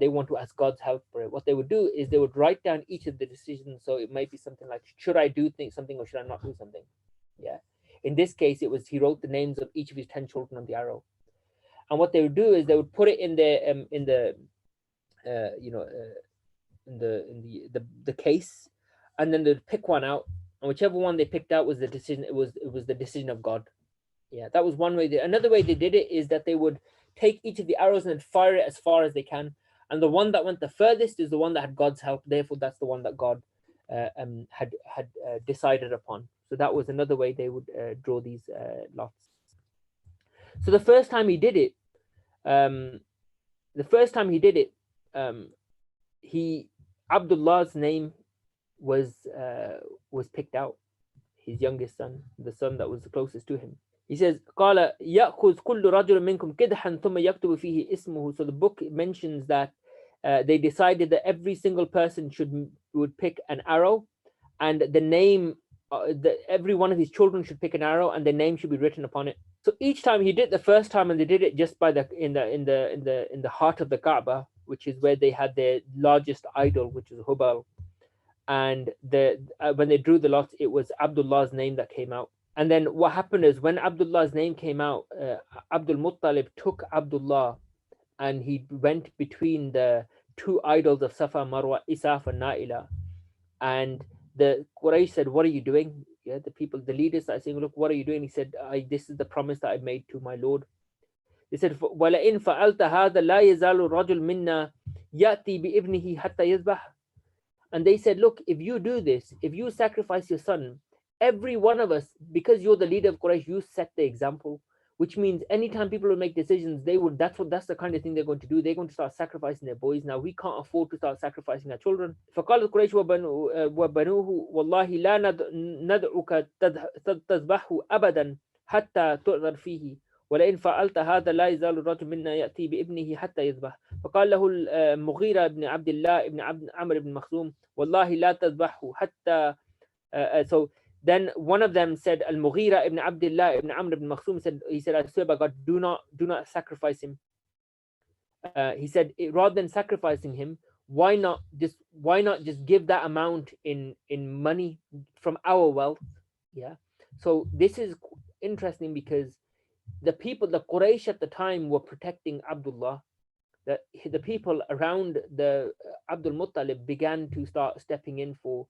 [SPEAKER 1] want to ask God's help for it. What they would do is they would write down each of the decisions. So it might be something like, should I do something or should I not do something? Yeah. In this case, it was he wrote the names of each of his 10 children on the arrow, and what they would do is they would put it in the case, and then they'd pick one out, and whichever one they picked out was the decision. It was the decision of God. Yeah, that was one way. Another way they did it is that they would take each of the arrows and fire it as far as they can, and the one that went the furthest is the one that had God's help. Therefore, that's the one that God had decided upon. So that was another way they would draw these lots. So the first time he did it, Abdullah's name was picked out. His youngest son, the son that was the closest to him. He says, قال يأخذ كل رجل منكم كدحا ثم يكتب فيه اسمه. So the book mentions that they decided that every single person would pick an arrow, and the name, every one of his children should pick an arrow, and the name should be written upon it. So each time he did the first time, and they did it just by in the heart of the Kaaba, which is where they had their largest idol, which is Hubal. And when they drew the lots, it was Abdullah's name that came out. And then what happened is, when Abdullah's name came out, Abdul Muttalib took Abdullah and he went between the two idols of Safa Marwa, Isaf and Naila. And the Quraysh said, what are you doing? Yeah, the leaders are saying, look, what are you doing? He said, this is the promise that I made to my Lord. They said, وَلَئِنْ فَعَلْتَ هَذَا لَا يَزَالُ الرَّجُلُ مِنَّا يَأْتِي بِإِبْنِهِ حَتَّى يَذْبَحَ. And they said, look, if you do this, if you sacrifice your son, every one of us, because you're the leader of Quraysh, you set the example, which means anytime people will make decisions, that's the kind of thing they're going to do. They're going to start sacrificing their boys. Now we can't afford to start sacrificing our children. فقال قريش وبنوه والله لا ندعك تذبحه أبدا حتى تؤذر فيه ولئن فعلت هذا لا يزال الرجل منا يأتي بابنه حتى يذبح. فقال له المغيرة بن عبد الله بن عمرو بن مخزوم والله لا تذبحه حتى so then one of them said, Al-Mughira ibn Abdullah ibn Amr ibn Makhzum said, I swear by God, do not sacrifice him. He said, rather than sacrificing him, why not just give that amount in money from our wealth? Yeah. So this is interesting because the people, the Quraysh at the time, were protecting Abdullah. The people around the Abdul Muttalib began to start stepping in for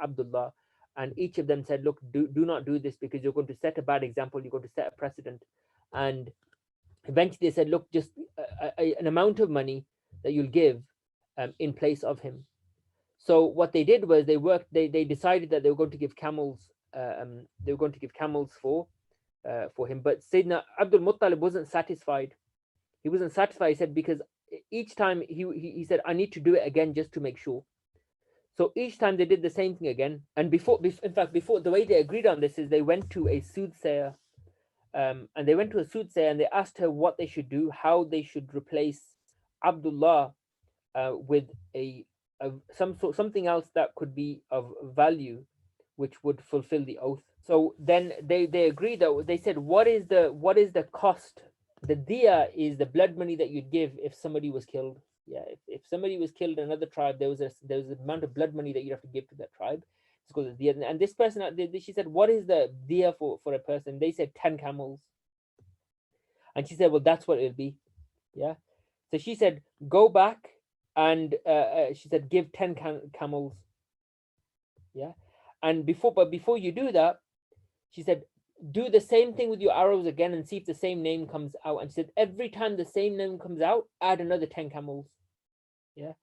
[SPEAKER 1] Abdullah, and each of them said, "Look, do not do this because you're going to set a bad example. You're going to set a precedent." And eventually, they said, "Look, just an amount of money that you'll give in place of him." So what they did was they worked. They decided that they were going to give camels. They were going to give camels for him. But Sayyidina Abdul Muttalib wasn't satisfied. He wasn't satisfied. He said, because each time he said, I need to do it again just to make sure. So each time they did the same thing again. And in fact, before, the way they agreed on this is they went to a soothsayer, and they went to a soothsayer and they asked her what they should do, how they should replace Abdullah with something else that could be of value, which would fulfill the oath. So then they agreed that they said, what is the cost? The diya is the blood money that you'd give if somebody was killed. Yeah, if somebody was killed in another tribe, there was an amount of blood money that you'd have to give to that tribe. It's called the diya. And this person, she said, what is the diya for a person? They said 10 camels. And she said, well, that's what it'll be. Yeah. So she said, go back and she said, give 10 camels. Yeah. And before you do that, she said, do the same thing with your arrows again and see if the same name comes out. And she said, every time the same name comes out, add another 10 camels. Yeah.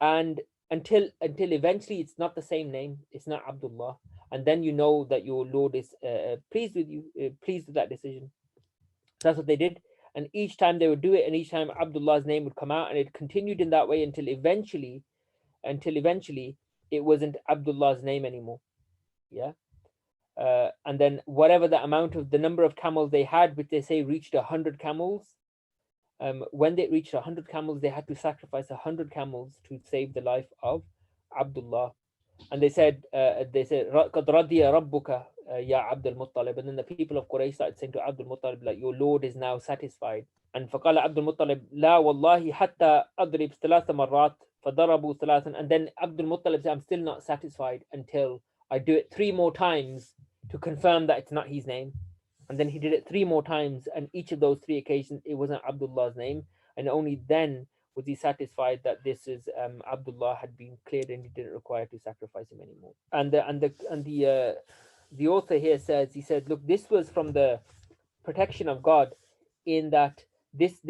[SPEAKER 1] And until eventually it's not the same name, it's not Abdullah. And then you know that your Lord is pleased with you, pleased with that decision. So that's what they did. And each time they would do it, and each time Abdullah's name would come out, and it continued in that way until eventually it wasn't Abdullah's name anymore. Yeah. And then whatever the number of camels they had, which they say reached 100 camels. When they reached 100 camels, they had to sacrifice 100 camels to save the life of Abdullah. And they said, "Qad radiya rabbuka ya Abdul Muttalib." And then the people of Quraysh started saying to Abdul Muttalib, like, your Lord is now satisfied. And فقال عبد المطلب لا والله حتى أضرب 3 مرات فضربوا 3. And then Abdul Muttalib said, I'm still not satisfied until I do it 3 more times to confirm that it's not his name. And then he did it 3 more times, and each of those 3 occasions it wasn't Abdullah's name, and only then was he satisfied that this is Abdullah had been cleared and he didn't require to sacrifice him anymore. And the author here says, he said, look, this was from the protection of God, in that this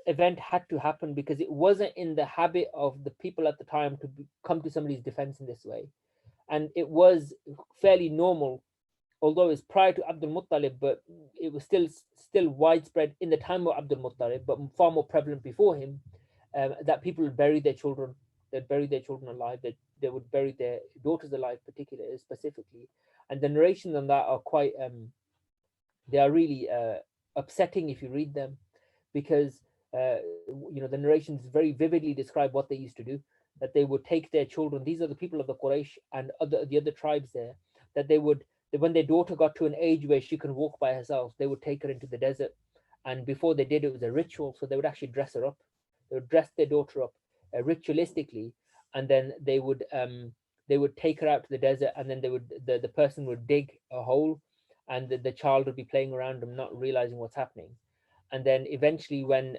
[SPEAKER 1] event had to happen because it wasn't in the habit of the people at the time to come to somebody's defense in this way, and it was fairly normal, although it's prior to Abdul Muttalib, but it was still widespread in the time of Abdul Muttalib, but far more prevalent before him, that people would bury their children. They'd bury their children alive. They would bury their daughters alive, particularly, specifically. And the narrations on that are quite, they are really upsetting if you read them, because the narrations very vividly describe what they used to do. That they would take their children. These are the people of the Quraysh and the other tribes there. That when their daughter got to an age where she can walk by herself, they would take her into the desert. And before they did, it was a ritual. So they would actually dress her up. They would dress their daughter up ritualistically, and then they would take her out to the desert, and then the person would dig a hole, and the child would be playing around and not realizing what's happening. And then eventually, when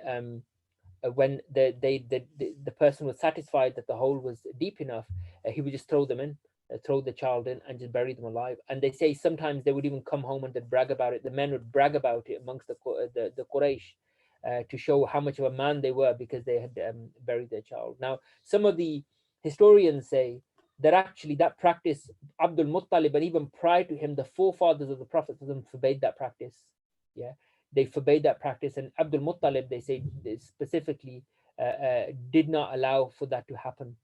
[SPEAKER 1] the person was satisfied that the hole was deep enough, he would just throw them in, throw the child in, and just bury them alive. And they say sometimes they would even come home and they'd brag about it. The men would brag about it amongst the Quraysh, to show how much of a man they were, because they had buried their child. Now, some of the historians say that actually that practice, Abdul Muttalib, and even prior to him, the forefathers of the Prophet forbade that practice. Yeah, they forbade that practice, and Abdul Muttalib, they say, specifically did not allow for that to happen.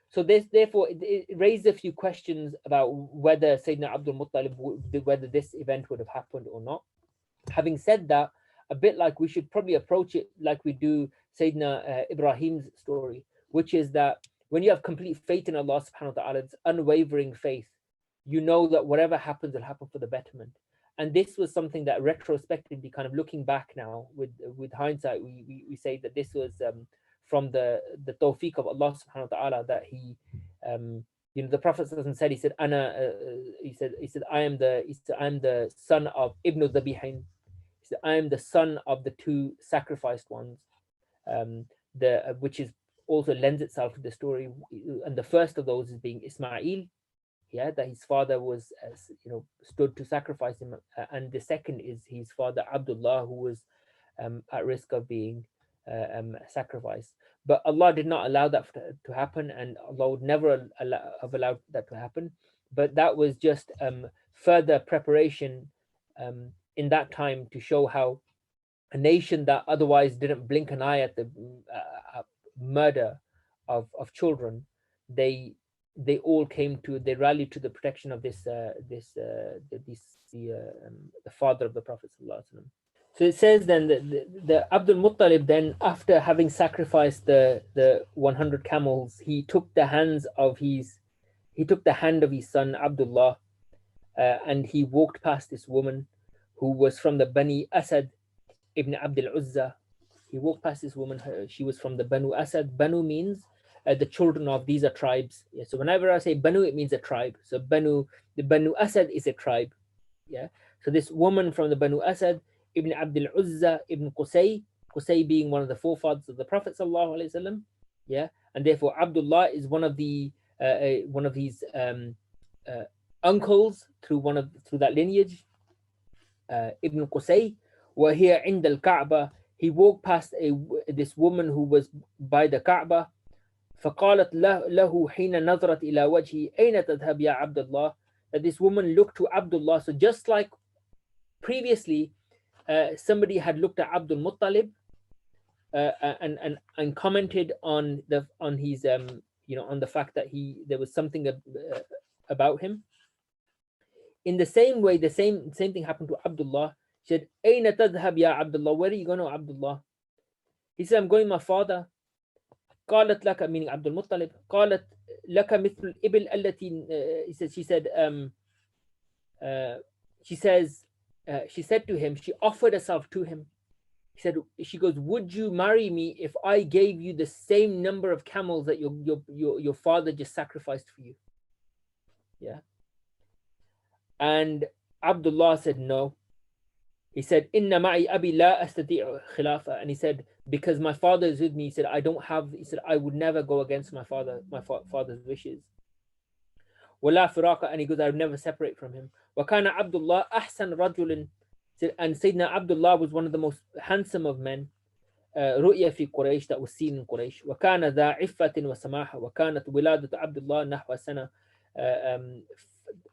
[SPEAKER 1] So therefore, it raised a few questions about whether Sayyidina Abdul Muttalib, whether this event would have happened or not. Having said that, a bit like we should probably approach it like we do Sayyidina Ibrahim's story, which is that when you have complete faith in Allah subhanahu wa ta'ala, it's unwavering faith, you know that whatever happens will happen for the betterment. And this was something that retrospectively, kind of looking back now with hindsight, we say that this was from the tawfiq of Allah subhanahu wa ta'ala, that he the Prophet said, he said, Ana, he said, I am the son of Ibn Dhabihain. He said, I am the son of the two sacrificed ones. Which is also lends itself to the story. And the first of those is being Ismail, yeah, that his father was, stood to sacrifice him, and the second is his father Abdullah, who was at risk of being sacrificed. But Allah did not allow that to happen, and Allah would never have allowed that to happen. But that was just further preparation in that time to show how a nation that otherwise didn't blink an eye at the murder of children, they all they rallied to the protection of the father of the Prophet sallallahu alaihi wasallam. So it says then that the Abdul Muttalib, then after having sacrificed the 100 camels, he took the hand of his son Abdullah, and he walked past this woman who was from the Bani Asad ibn Abdul Uzza. He walked past this woman. She was from the Banu Asad. Banu means the children of. These are tribes. Yeah. So whenever I say Banu, it means a tribe. So the Banu Asad is a tribe. Yeah. So this woman from the Banu Asad, Ibn Abdul Uzza Ibn Qusay being one of the forefathers of the Prophet sallallahu alaihi wasallam. Yeah. And therefore Abdullah is one of these uncles through that lineage. Ibn Qusay. وهي عند الكعبة, he walked past this woman who was by the Kaaba. فقالت له حين نظرت إلى وجهه أين تذهب يا عبد الله, that this woman looked to Abdullah. So just like previously somebody had looked at Abdul Muttalib and commented on his on the fact that there was something about him. In the same way, the same thing happened to Abdullah. He said, أين تذهب يا عبد الله, where are you going to Abdullah? He said, I'm going to my father. قالت لك, meaning Abdul Muttalib, قالت لك مثل الإبل التي, she said to him, she offered herself to him. She goes, would you marry me if I gave you the same number of camels that your father just sacrificed for you? Yeah. And Abdullah said no. He said, Inna ma'i abi la astati'u khilafa. And he said, because my father is with me, he said, I would never go against my father's wishes. Wala firaqa, and he goes, I would never separate from him. Wa kana Abdullah ahsan rajulin. And Sayyidina Abdullah was one of the most handsome of men. رؤيا في قريش, that was seen in Quraysh. وكان ذا عفة وسماحة وكانت ولادة عبد الله نحو سنة.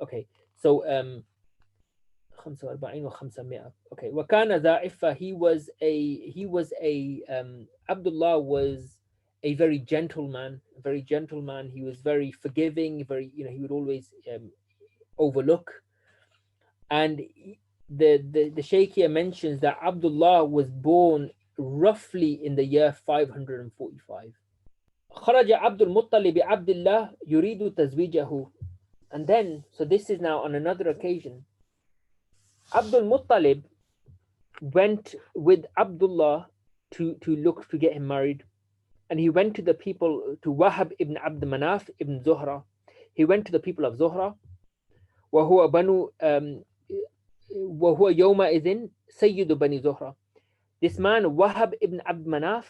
[SPEAKER 1] Okay, so 45 و500. Okay, وكان ذا عفة, Abdullah was a very gentle man. He was very forgiving, he would always overlook. And the Shaykh here mentions that Abdullah was born roughly in the year 545. خرج عبد المطلب بعبد الله يريد تزويجه. And then, so this is now on another occasion, Abdul Muttalib went with Abdullah to look to get him married. And he went to the people, to Wahab ibn Abd Manaf ibn Zuhra. He went to the people of Zuhra. وهو يومئذ سيد بني زهرة. This man, Wahab ibn Abd Manaf,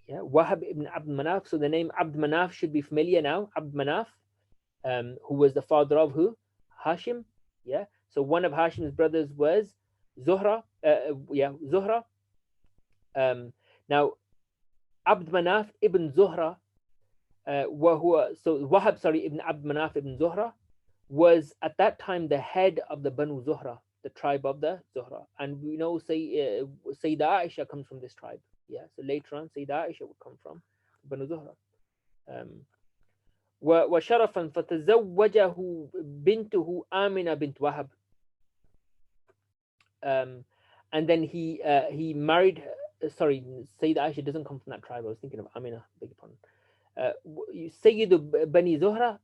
[SPEAKER 1] Wahab ibn Abd Manaf. So the name Abd Manaf should be familiar now. Abd Manaf, who was the father of who? Hashim. Yeah. So one of Hashim's brothers was Zuhra. Zuhra. Now, Abd Manaf ibn Zuhra, ibn Abd Manaf ibn Zuhra was at that time the head of the Banu Zuhra, the tribe of the Zuhra. And we know Sayyidah Aisha comes from this tribe. Yeah, so later on Sayyidah Aisha would come from Banu Zuhra. وشرفا فتزوجه بنته آمنة بنت وهب. And then he married, Sayyidah Aisha doesn't come from that tribe. I was thinking of Amina, beg your pardon. Sayyid Bani Zuhra,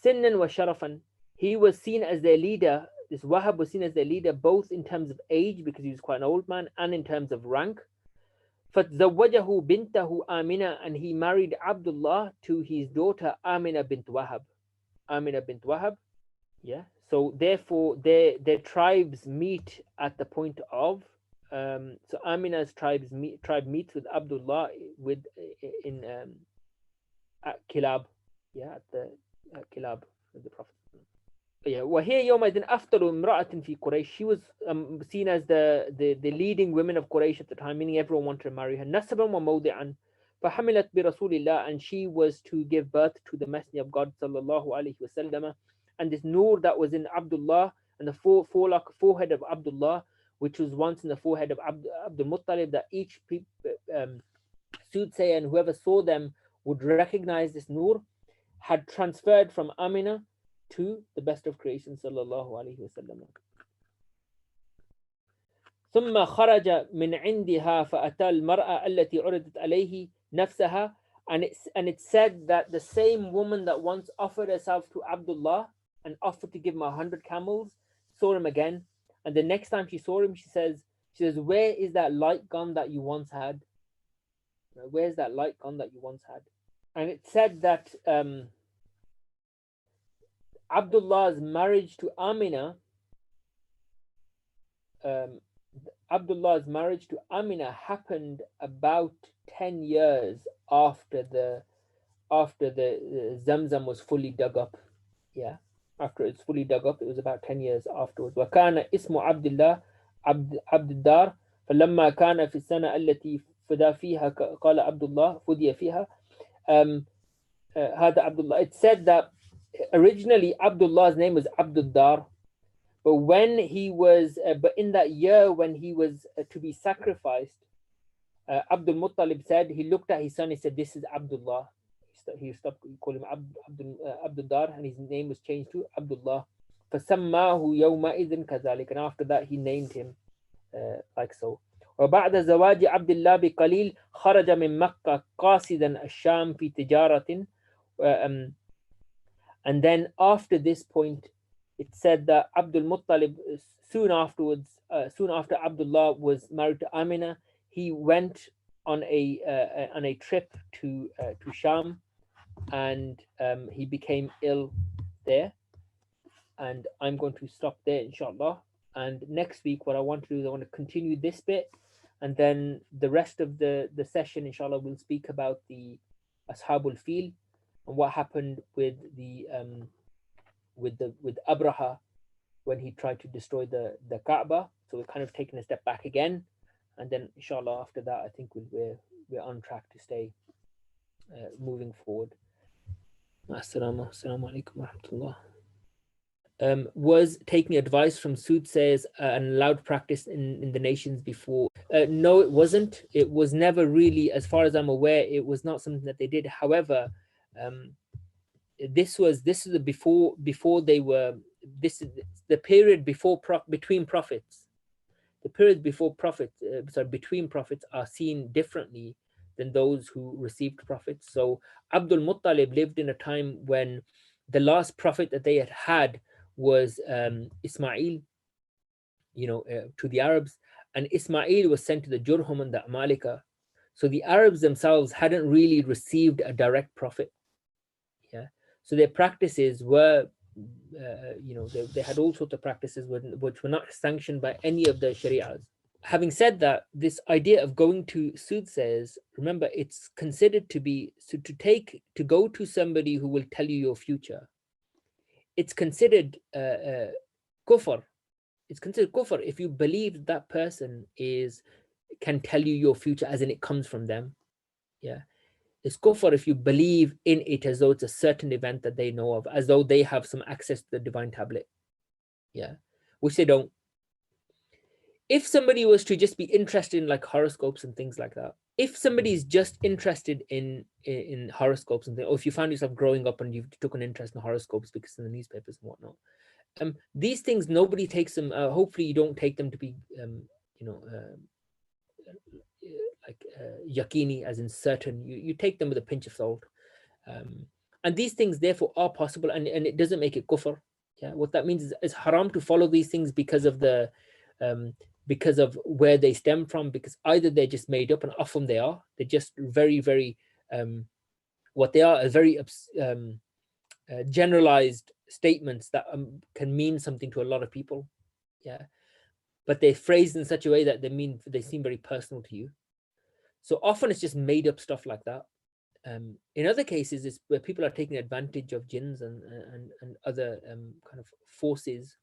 [SPEAKER 1] Sinnan wa Sharafan. He was seen as their leader. This Wahab was seen as their leader, both in terms of age, because he was quite an old man, and in terms of rank. فَتْزَوَّجَهُ بِنْتَهُ آمِنَةً, and he married Abdullah to his daughter Amina bint Wahab. Amina bint Wahab. Yeah. So therefore, their tribes meet at the point of. So Amina's tribe meets with Abdullah with in at Kilab. Yeah, at the Kilab of the Prophet. Yeah, وهي يومئذ أفضل امرأة في قريش. She was seen as the leading women of Quraysh at the time, meaning everyone wanted to marry her. نسبا وموضعا فحملت برسول الله, and she was to give birth to the Messenger of God sallallahu alaihi wasallam. And this nur that was in Abdullah and the forehead of Abdullah, which was once in the forehead of Abdul Muttalib, that each soothsayer and whoever saw them would recognize this nur, had transferred from Amina to the best of creation sallallahu alaihi wasallam. ثم خرج من عندها فأتى المرأة التي عرضت عليه نفسها, and it said that the same woman that once offered herself to Abdullah and offered to give him 100 camels saw him again, and the next time she saw him she says, where is that light gone that you once had? Where's that light gone that you once had? And it said that Abdullah's marriage to Amina, happened about 10 years after the Zamzam was fully dug up. Yeah, after it's fully dug up, it was about 10 years afterwards. وكان اسم عبد الله عبد الدار فلما كان في السنة التي فدى فيها قال عبد الله فدي فيها هذا عبد الله. It said that originally Abdullah's name was Abdul Dar, but when he was, but in that year when he was to be sacrificed, Abdul Muttalib said, he looked at his son, he said, this is Abdullah. He stopped calling him Abdul Dar, and his name was changed to Abdullah. فَسَمَّاهُ يَوْمَئِذٍ كَذَلِكَ, and after that he named him like so. وبعد زواج عبد الله بقليل خرج من مكة قاصدا الشام في تجارة. And then after this point, it said that Abdul Muttalib, soon after Abdullah was married to Amina, he went on a trip to Sham, and he became ill there. And I'm going to stop there, inshallah. And next week, what I want to do is I want to continue this bit, and then the rest of the session, inshallah, we'll speak about the Ashabul Fil and what happened with Abraha when he tried to destroy the Kaaba. So we're kind of taking a step back again, and then inshallah after that I think we're on track to stay moving forward. Assalamu alaikum wa rahmatullah. Was taking advice from soothsayers an allowed practice in the nations before? No, it wasn't. It was never really, as far as I'm aware, it was not something that they did. However, this is the before they were. This is the period between prophets. The period between prophets are seen differently than those who received prophets. So Abdul Muttalib lived in a time when the last prophet that they had was Ismail, to the Arabs, and Ismail was sent to the Jurhum and the Amalika. So the Arabs themselves hadn't really received a direct prophet. Yeah, so their practices were, they had all sorts of practices which were not sanctioned by any of the Shari'as. Having said that, this idea of going to soothsayers, remember, it's considered to be to go to somebody who will tell you your future. It's considered kufr. It's considered kufr if you believe that person can tell you your future, as in it comes from them. Yeah, it's kufr if you believe in it as though it's a certain event that they know of, as though they have some access to the divine tablet. Yeah, which they don't. If somebody was to just be interested in like horoscopes and things like that, if somebody is just interested in horoscopes and things, or if you found yourself growing up and you took an interest in horoscopes because in the newspapers and whatnot, these things, nobody takes them. Hopefully, you don't take them to be, like yakini, as in certain. You take them with a pinch of salt, and these things therefore are possible, and it doesn't make it kufr. Yeah, what that means is it's haram to follow these things because of the because of where they stem from, because either they're just made up, and often they are, they're just very, very, what they are very generalized statements that can mean something to a lot of people. Yeah, but they're phrased in such a way that they seem very personal to you. So often it's just made up stuff like that. In other cases, it's where people are taking advantage of jinns and other kind of forces,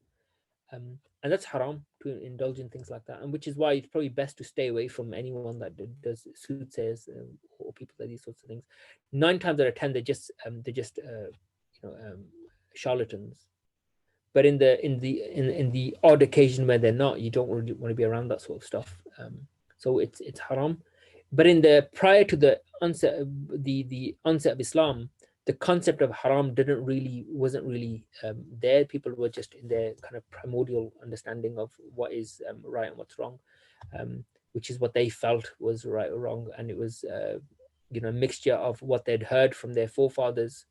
[SPEAKER 1] and that's haram to indulge in things like that. And which is why it's probably best to stay away from anyone that does soothsayers or people that these sorts of things. 9 times out of 10, charlatans. But in the odd occasion where they're not, you don't really want to be around that sort of stuff. So it's haram. But in the prior to the onset of Islam, the concept of haram wasn't really there. People were just in their kind of primordial understanding of what is right and what's wrong, which is what they felt was right or wrong, and it was a mixture of what they'd heard from their forefathers.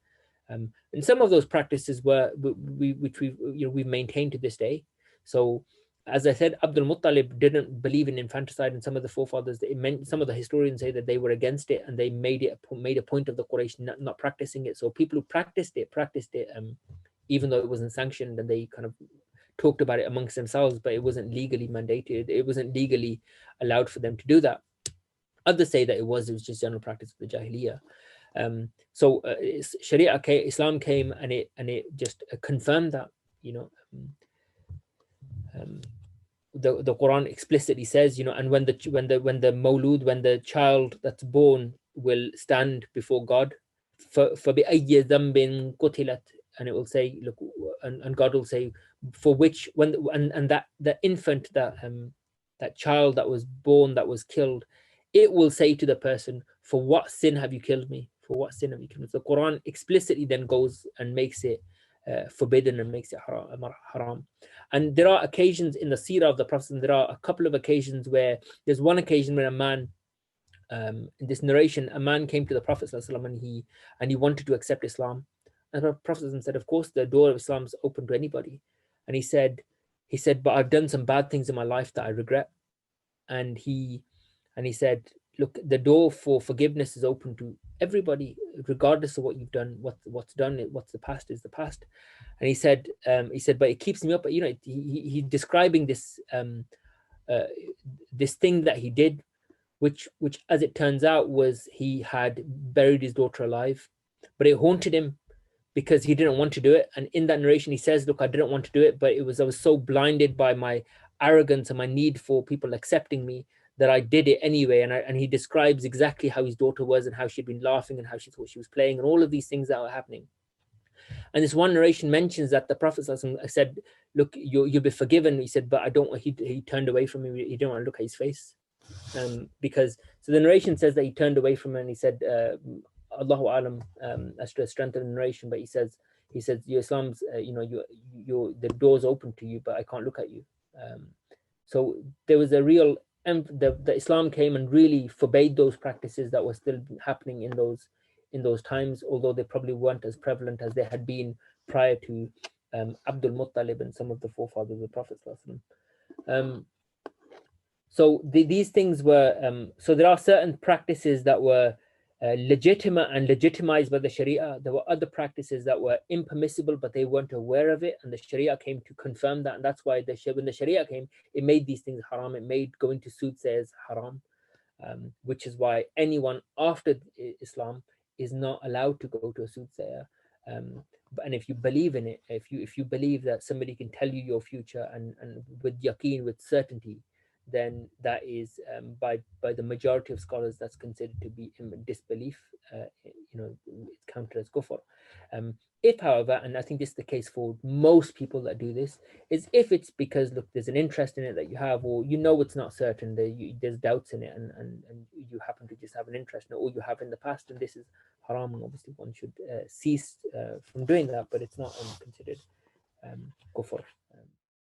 [SPEAKER 1] And some of those practices which we've maintained to this day. So, as I said, Abdul Muttalib didn't believe in infanticide, and some of the forefathers, some of the historians say that they were against it, and they made a point of the Quraysh not practicing it. So people who practiced it, even though it wasn't sanctioned, and they kind of talked about it amongst themselves, but it wasn't legally mandated. It wasn't legally allowed for them to do that. Others say that it was just general practice of the Jahiliyyah. So Islam came, and it just confirmed that, the Quran explicitly says, and when the Mawlud, when the child that's born will stand before God, for بِأَيِّ ذَنْبٍ قُتِلَتْ, and it will say, look, and God will say, for which, and that the infant, that child that was born, that was killed, it will say to the person, for what sin have you killed me? For what sin have you killed me? So the Quran explicitly then goes and makes it forbidden and makes it haram. And there are occasions in the Sira of the Prophet, and there are a couple of occasions where there's one occasion when a man, in this narration, a man came to the Prophet ﷺ, and he wanted to accept Islam. And the Prophet said, of course, the door of Islam is open to anybody. And he said, but I've done some bad things in my life that I regret. And he said, look, the door for forgiveness is open to everybody, regardless of what you've done. What's done, what's the past is the past. And he said, but it keeps me up. He describing this this thing that he did, which as it turns out was he had buried his daughter alive, but it haunted him because he didn't want to do it. And in that narration, he says, look, I didn't want to do it, but I was so blinded by my arrogance and my need for people accepting me that I did it anyway. And he describes exactly how his daughter was, and how she'd been laughing, and how she thought she was playing, and all of these things that were happening. And this one narration mentions that the Prophet said, look, you'll be forgiven. He said, but I don't. He turned away from me. He didn't want to look at his face, because so the narration says that he turned away from him, and he said, Allahu alam, as to the strength of the narration, but he says your Islam's, the door's open to you, but I can't look at you. So there was a real, the Islam came and really forbade those practices that were still happening in those times, although they probably weren't as prevalent as they had been prior to Abdul Muttalib and some of the forefathers of the Prophet. So these things were, so there are certain practices that were legitimate and legitimized by the Sharia. There were other practices that were impermissible, but they weren't aware of it, and the Sharia came to confirm that. And that's why when the Sharia came, it made these things haram. It made going to soothsayers haram, which is why anyone after Islam is not allowed to go to a soothsayer. And if you believe in it, if you believe that somebody can tell you your future and with yaqeen, with certainty, then that is by the majority of scholars, that's considered to be disbelief. It's counted as kufr. If, however, and I think this is the case for most people that do this, is if it's because, look, there's an interest in it that you have, or it's not certain, there's doubts in it, and you happen to just have an interest in it, or you have in the past, and this is haram, and obviously one should cease from doing that, but it's not considered kufr.